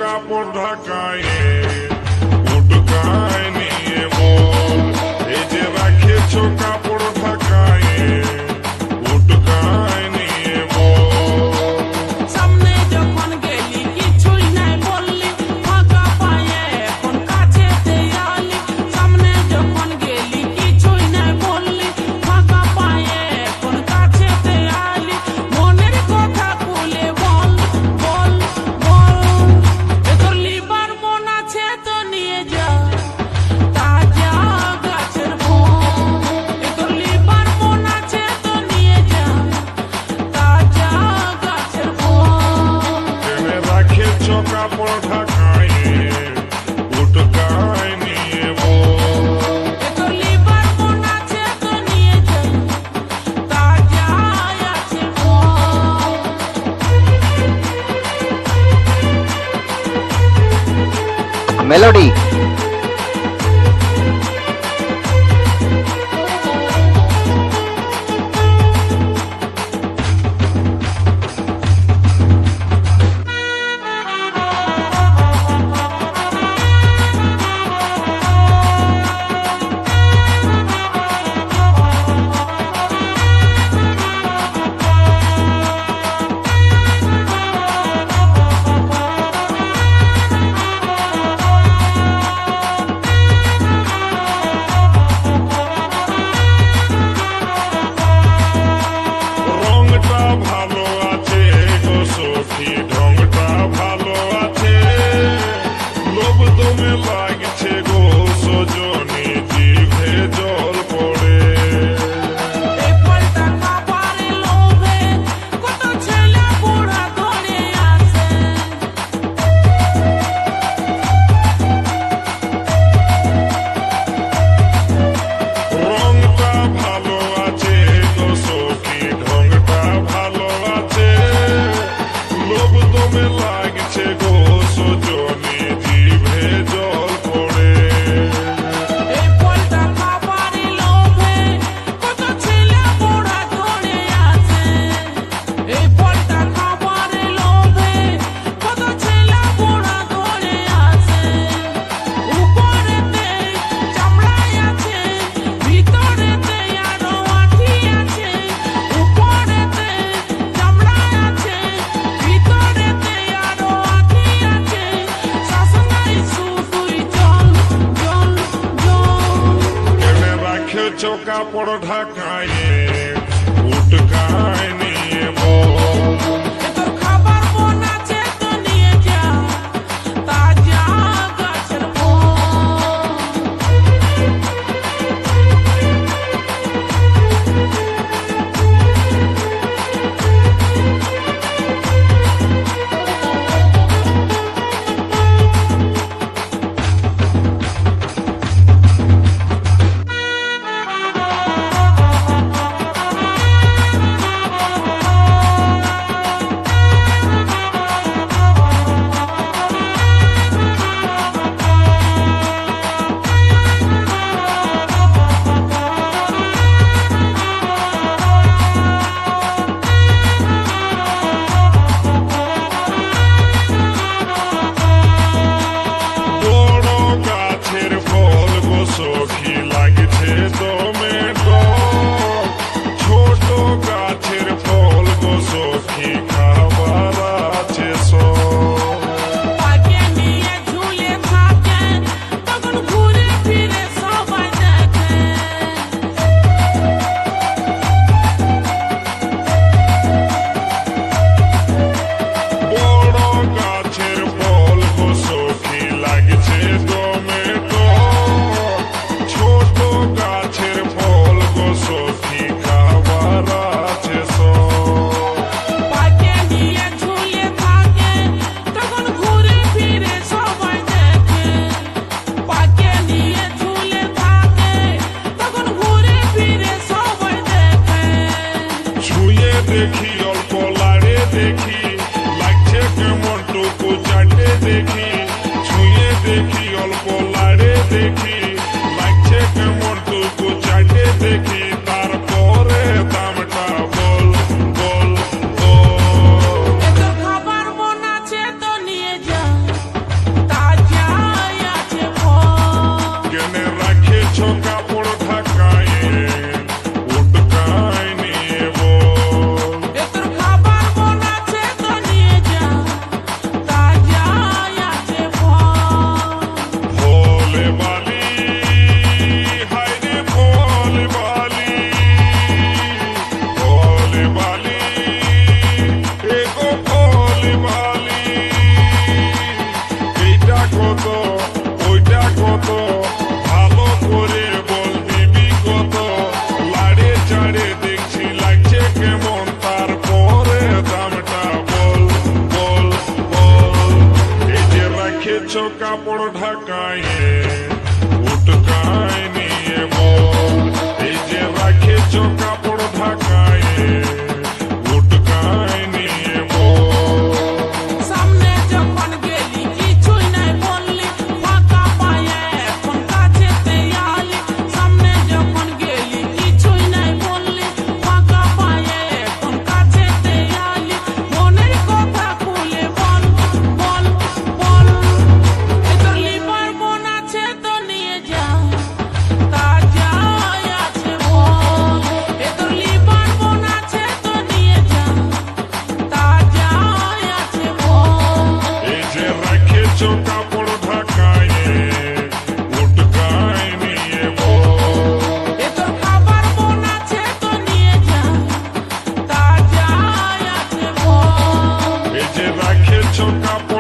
কাপড় ঢাকায় উটকায় নিয়ে বল, এই যে রাখেছ কাপড় ঢাকায় উটকায় নিয়ে বল। সামনে যখন গেলি কিছুই নাই বললি, ফাঁকা পায়ে এখন কাছে দেয়ালি। সামনে যখন গেলি কিছুই নাই বললি, ফাঁকা পায়ে এখন কাছে দেয়ালি। মনের কথা খুলে বল বল বল, এ তোর লিবার মন আছে তো নিয়ে যা তাজা গাছের ফল। এ তোর লিবার মন আছে তো নিয়ে যা তাজা গাছের ফল। টেনে রাখেছ কাপড় ঢাকায় উটকায় নিয়ে বল। এ তোর লিবার মন আছে তো নিয়ে যা তাজা আছে ফল। মেলোডি রংটা ভালো আছে গো সখী, ঢংটা ভালো আছে, লোভ দমে লাগছে গো সজনী, জিভে জল পড়ে। এই পাল্টা খাবারের লোভে কত ছেলে বুড়া ধরে আছে। রংটা ভালো আছে গো সখী, ঢংটা ভালো আছে, লোভ দমে লাগছে গো সজনী, জিভে জল পড়ে। এই পাল্টা খাবারের লোভে কত ছেলে বুড়া ধরে আছে। এই পাল্টা খাবারের লোভে কত ছেলে বুড়া ধরে আছে। উপরেতে চামড়ায় আছে, ভিতরেতে আরো আঠি আছে। উপরেতে চামড়ায় আছে, ভিতরেতে আরো আঠি আছে। শাসনাই শুধুই জল জল জল। টেনে রাখেছ কাপড় ঢাকায় উটকায় নিয়ে বল। এ তোর খাবার মন আছে তো নিয়ে যা তাজা গাছের ফল। কত, ভালো করে বল দিবি কত, লাড়ে চাড়ে দেখছি লাগছে কেমন, তারপরে দামটা বল বল বল। এই যে রাখেছ কাপড় ঢাকায় উটকায় নিয়ে বল, এই যে রাখেছ কাপড় ঢাকায় উটকায় নিয়ে বল। সামনে যখন গেলি কিছুই নাই বললি, ফাঁকা পায়ে এখন কাছেতে আলি। সামনে যখন গেলি কিছুই নাই বললি, ফাঁকা পায়ে এখন কাছেতে আলি। মনের কথা খুলে বল বল বল। এ তোর লিভার বোন আছে তো নিয়ে যা, তাজা আছে বল। এ তোর লিভার বোন আছে তো নিয়ে যা, তাজা আছে বল। এই যে রাখেছ কাপড় ঢাকায় উটকায় নিয়ে বল, এ তোর খাবার বোন আছে তো নিয়ে যা, তাজা আছে বল। এই যে রাখেছ কাপড়